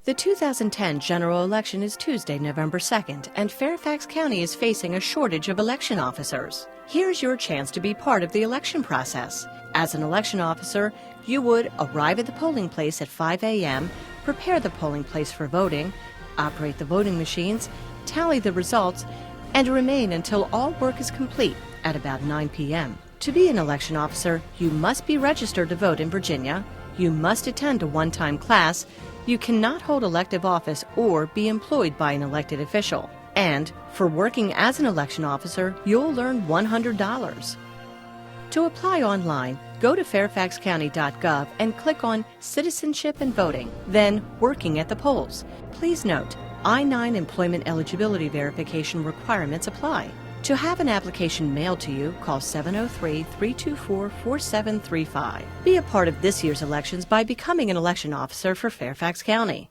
The 2010 general election is Tuesday, November 2nd, and Fairfax County is facing a shortage of election officers. Here's your chance to be part of the election process. As an election officer, you would arrive at the polling place at 5 a.m., prepare the polling place for voting, operate the voting machines, tally the results, and remain until all work is complete at about 9 p.m. To be an election officer, you must be registered to vote in Virginia, you must attend a one-time class, you cannot hold elective office or be employed by an elected official. And for working as an election officer, you'll earn $100. To apply online, go to fairfaxcounty.gov and click on Citizenship and Voting, then Working at the Polls. Please note, I-9 employment eligibility verification requirements apply. To have an application mailed to you, call 703-324-4735. Be a part of this year's elections by becoming an election officer for Fairfax County.